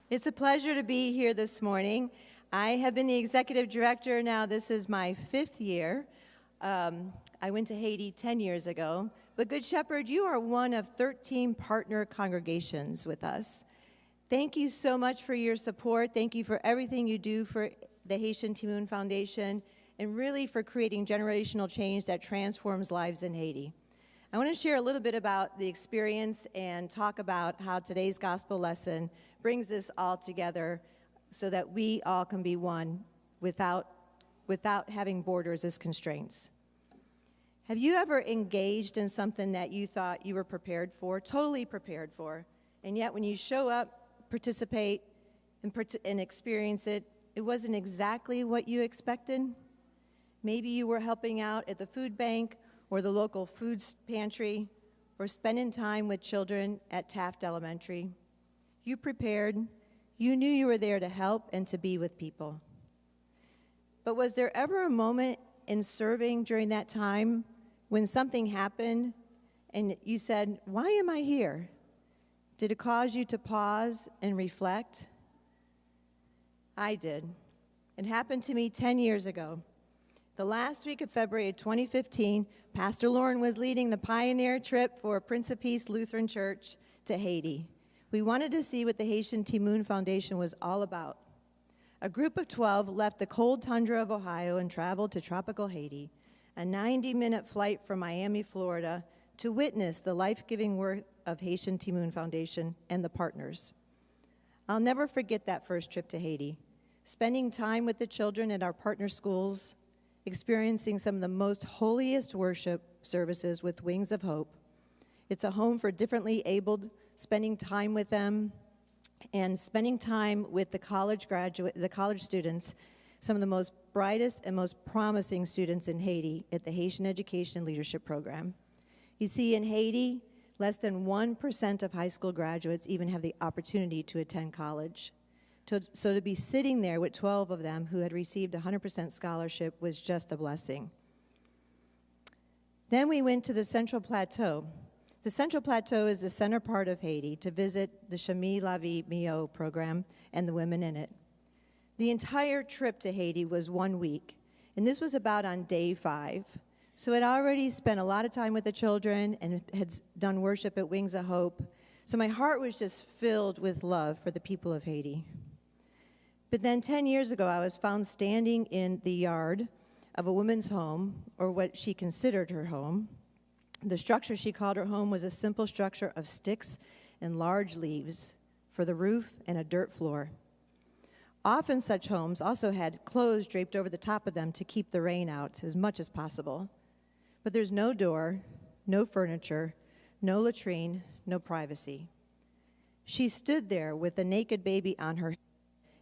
It's a pleasure to be here this morning. I have been the executive director now. This is my 5th year. I went to Haiti 10 years ago. But Good Shepherd, you are one of 13 partner congregations with us. Thank you so much for your support. Thank you for everything you do for the Haitian Timoun Foundation and really for creating generational change that transforms lives in Haiti. I want to share a little bit about the experience and talk about how today's gospel lesson brings this all together so that we all can be one without having borders as constraints. Have you ever engaged in something that you thought you were prepared for, totally prepared for, and yet when you show up, participate, and experience it, it wasn't exactly what you expected? Maybe you were helping out at the food bank or the local food pantry, or spending time with children at Taft Elementary. You prepared. You knew you were there to help and to be with people. But was there ever a moment in serving during that time when something happened and you said, "Why am I here?" Did it cause you to pause and reflect? I did. It happened to me 10 years ago. The last week of February 2015, Pastor Lauren was leading the pioneer trip for Prince of Peace Lutheran Church to Haiti. We wanted to see what the Haitian Timoun Foundation was all about. A group of 12 left the cold tundra of Ohio and traveled to tropical Haiti, a 90-minute flight from Miami, Florida, to witness the life-giving work of Haitian Timoun Foundation and the partners. I'll never forget that first trip to Haiti, spending time with the children at our partner schools, experiencing some of the most holiest worship services with Wings of Hope. It's a home for differently abled, spending time with them and spending time with the college students, some of the most brightest and most promising students in Haiti at the Haitian Education Leadership Program. You see, in Haiti, less than 1% of high school graduates even have the opportunity to attend college. So to be sitting there with 12 of them who had received 100% scholarship was just a blessing. Then we went to the Central Plateau. The Central Plateau is the center part of Haiti to visit the Chemin La Vie Mio program and the women in it. The entire trip to Haiti was 1 week, and this was about on day 5. So I'd already spent a lot of time with the children and had done worship at Wings of Hope. So my heart was just filled with love for the people of Haiti. But then 10 years ago, I was found standing in the yard of a woman's home, or what she considered her home. The structure she called her home was a simple structure of sticks and large leaves for the roof and a dirt floor. Often such homes also had clothes draped over the top of them to keep the rain out as much as possible. But there's no door, no furniture, no latrine, no privacy. She stood there with a naked baby on her head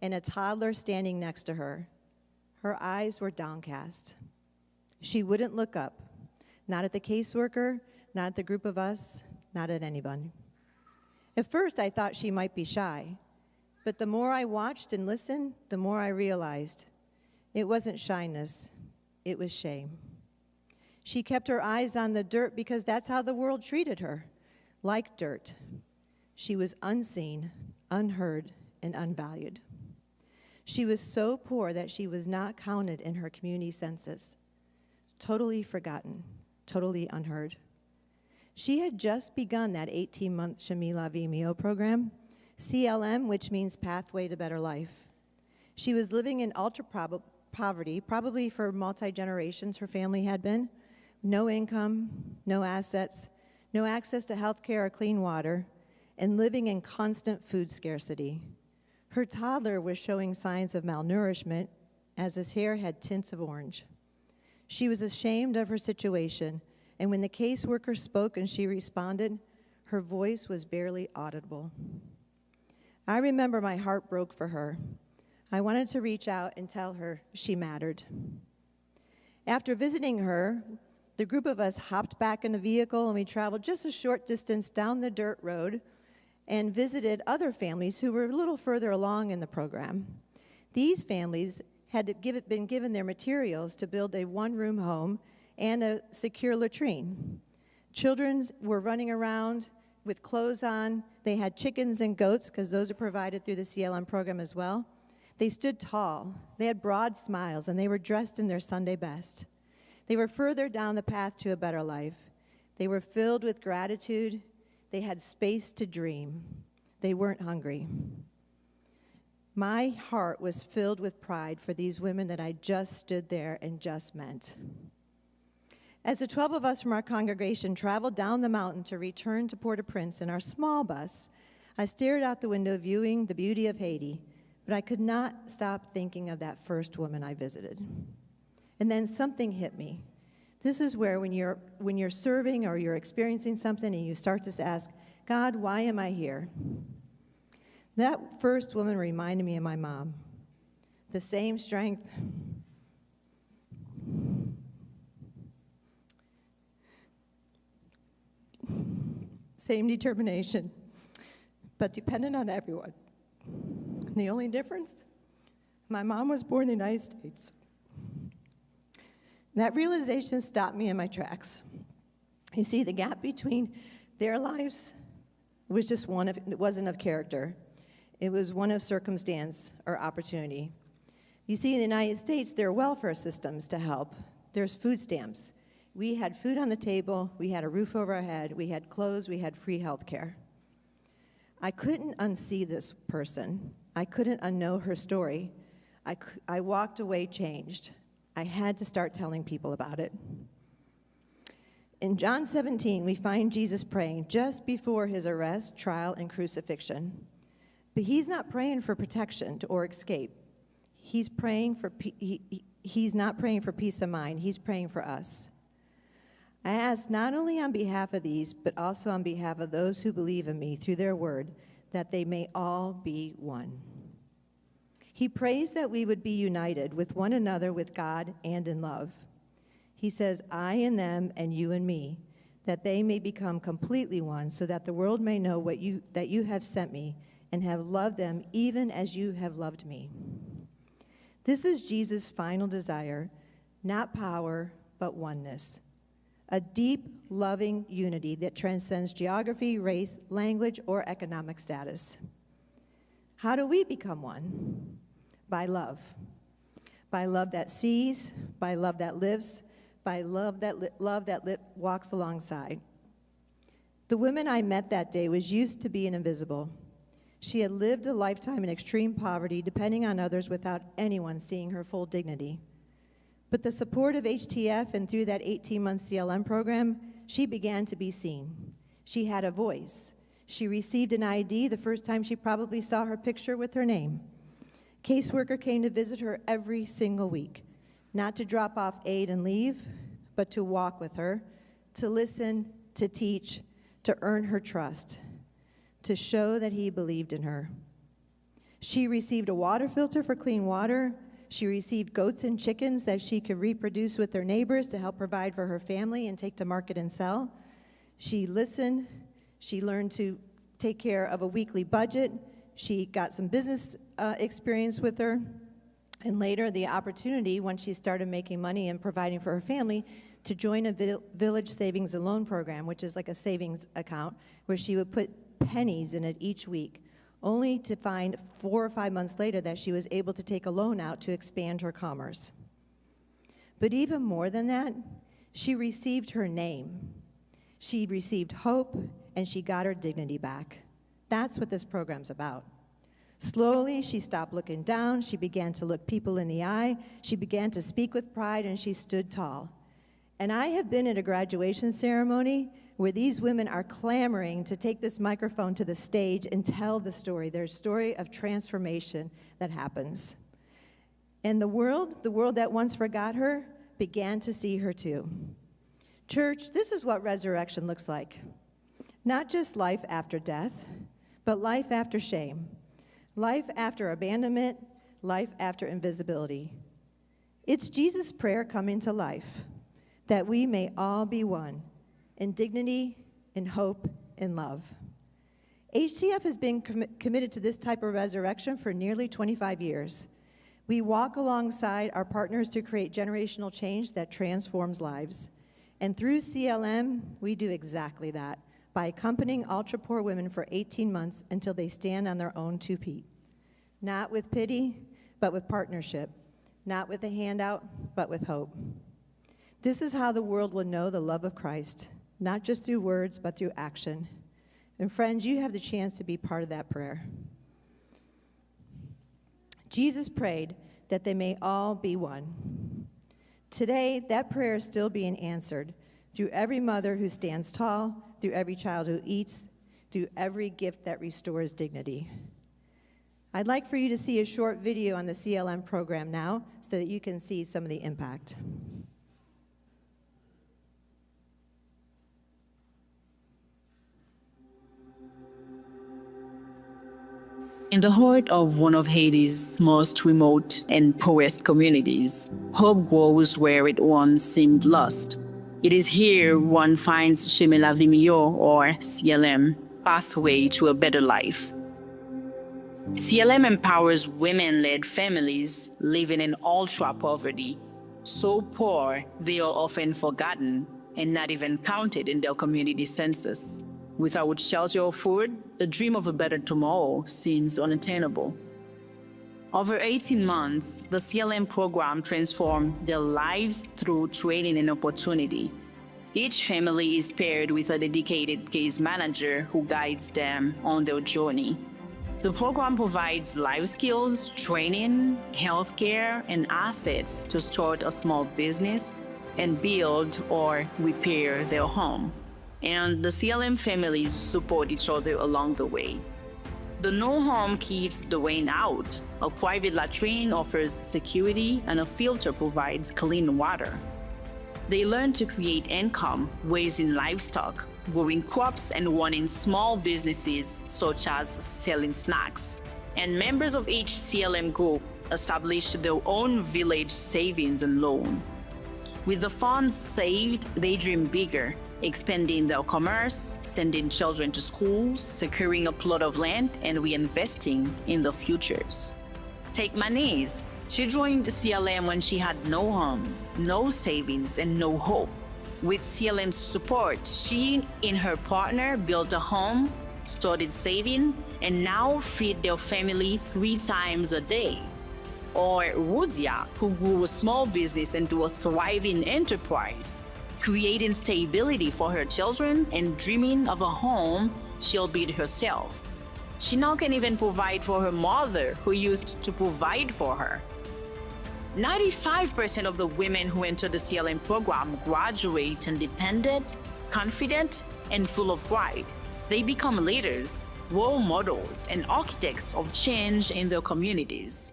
and a toddler standing next to her. Her eyes were downcast. She wouldn't look up, not at the caseworker, not at the group of us, not at anyone. At first, I thought she might be shy, but the more I watched and listened, the more I realized it wasn't shyness, it was shame. She kept her eyes on the dirt because that's how the world treated her, like dirt. She was unseen, unheard, and unvalued. She was so poor that she was not counted in her community census, totally forgotten, totally unheard. She had just begun that 18-month Chemin La Vie Mio program, CLM, which means Pathway to Better Life. She was living in ultra-poverty, probably for multi-generations her family had been, no income, no assets, no access to health care or clean water, and living in constant food scarcity. Her toddler was showing signs of malnourishment as his hair had tints of orange. She was ashamed of her situation, and when the caseworker spoke and she responded, her voice was barely audible. I remember my heart broke for her. I wanted to reach out and tell her she mattered. After visiting her, the group of us hopped back in the vehicle and we traveled just a short distance down the dirt road and visited other families who were a little further along in the program. These families had been given their materials to build a one-room home and a secure latrine. Children were running around with clothes on, They had chickens and goats, because those are provided through the CLM program as well. They stood tall. They had broad smiles, and they were dressed in their Sunday best. They were further down the path to a better life. They were filled with gratitude. They had space to dream. They weren't hungry. My heart was filled with pride for these women that I just stood there and just met. As the 12 of us from our congregation traveled down the mountain to return to Port-au-Prince in our small bus, I stared out the window viewing the beauty of Haiti, but I could not stop thinking of that first woman I visited. And then something hit me. This is where when you're serving or you're experiencing something and you start to ask, God, why am I here? That first woman reminded me of my mom. The same strength, same determination, but dependent on everyone. And the only difference, my mom was born in the United States. That realization stopped me in my tracks. You see, the gap between their lives was just it wasn't of character. It was one of circumstance or opportunity. You see, in the United States, there are welfare systems to help. There's food stamps. We had food on the table, we had a roof over our head, we had clothes, we had free health care. I couldn't unsee this person. I couldn't unknow her story. I walked away changed. I had to start telling people about it. In John 17, we find Jesus praying just before his arrest, trial, and crucifixion. But he's not praying for protection or escape. He's not praying for peace of mind. He's praying for us. I ask not only on behalf of these, but also on behalf of those who believe in me through their word, that they may all be one. He prays that we would be united with one another, with God, and in love. He says, I in them and you in me, that they may become completely one, so that the world may know that you have sent me and have loved them even as you have loved me. This is Jesus' final desire, not power, but oneness. A deep, loving unity that transcends geography, race, language, or economic status. How do we become one? By love. By love that sees, by love that lives, by love that walks alongside. The woman I met that day was used to being invisible. She had lived a lifetime in extreme poverty, depending on others without anyone seeing her full dignity. But the support of HTF and through that 18-month CLM program, she began to be seen. She had a voice. She received an ID the first time she probably saw her picture with her name. Caseworker came to visit her every single week, not to drop off aid and leave, but to walk with her, to listen, to teach, to earn her trust, to show that he believed in her. She received a water filter for clean water. She received goats and chickens that she could reproduce with their neighbors to help provide for her family and take to market and sell. She listened. She learned to take care of a weekly budget. She got some business experience with her. And later, the opportunity, once she started making money and providing for her family, to join a village savings and loan program, which is like a savings account, where she would put pennies in it each week, only to find 4 or 5 months later that she was able to take a loan out to expand her commerce. But even more than that, she received her name. She received hope, and she got her dignity back. That's what this program's about. Slowly, she stopped looking down. She began to look people in the eye. She began to speak with pride, and she stood tall. And I have been at a graduation ceremony where these women are clamoring to take this microphone to the stage and tell the story, their story of transformation that happens. And the world that once forgot her, began to see her too. Church, this is what resurrection looks like. Not just life after death, but life after shame. Life after abandonment, life after invisibility. It's Jesus' prayer coming to life, that we may all be one, in dignity, in hope, in love. HTF has been committed to this type of resurrection for nearly 25 years. We walk alongside our partners to create generational change that transforms lives. And through CLM, we do exactly that, by accompanying ultra-poor women for 18 months until they stand on their own 2 feet. Not with pity, but with partnership. Not with a handout, but with hope. This is how the world will know the love of Christ, not just through words, but through action. And friends, you have the chance to be part of that prayer. Jesus prayed that they may all be one. Today, that prayer is still being answered through every mother who stands tall, through every child who eats, through every gift that restores dignity. I'd like for you to see a short video on the CLM program now so that you can see some of the impact. In the heart of one of Haiti's most remote and poorest communities, hope grows where it once seemed lost. It is here one finds Chemin la Vie Meilleure, or CLM, pathway to a better life. CLM empowers women-led families living in ultra-poverty, so poor they are often forgotten and not even counted in their community census. Without shelter or food, the dream of a better tomorrow seems unattainable. Over 18 months, the CLM program transformed their lives through training and opportunity. Each family is paired with a dedicated case manager who guides them on their journey. The program provides life skills, training, healthcare, and assets to start a small business and build or repair their home. And the CLM families support each other along the way. The No Home keeps the rain out. A private latrine offers security, and a filter provides clean water. They learn to create income, raising livestock, growing crops, and running small businesses such as selling snacks. And members of each CLM group establish their own village savings and loan. With the funds saved, they dream bigger, expanding their commerce, sending children to schools, securing a plot of land, and reinvesting in the futures. Take my niece. She joined CLM when she had no home, no savings, and no hope. With CLM's support, she and her partner built a home, started saving, and now feed their family 3 times a day. Or Rudia, who grew a small business into a thriving enterprise, creating stability for her children and dreaming of a home she'll build herself. She now can even provide for her mother, who used to provide for her. 95% of the women who enter the CLM program graduate independent, confident, and full of pride. They become leaders, role models, and architects of change in their communities.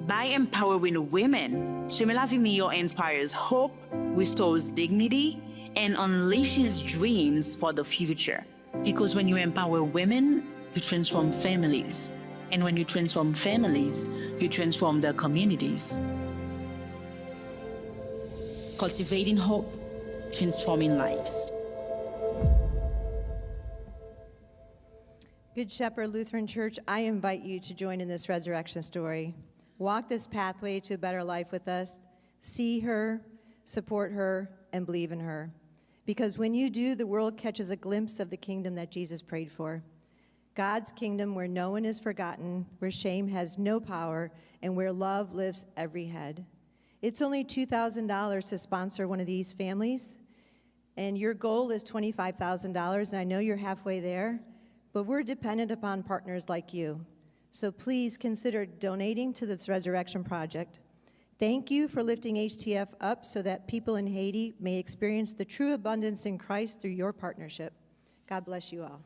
By empowering women, Chemin la Vie Meilleure inspires hope, restores dignity, and unleashes dreams for the future. Because when you empower women, you transform families. And when you transform families, you transform their communities. Cultivating hope, transforming lives. Good Shepherd Lutheran Church, I invite you to join in this resurrection story. Walk this pathway to a better life with us. See her, support her, and believe in her. Because when you do, the world catches a glimpse of the kingdom that Jesus prayed for. God's kingdom where no one is forgotten, where shame has no power, and where love lifts every head. It's only $2,000 to sponsor one of these families, and your goal is $25,000, and I know you're halfway there, but we're dependent upon partners like you. So please consider donating to this Resurrection Project. Thank you for lifting HTF up so that people in Haiti may experience the true abundance in Christ through your partnership. God bless you all.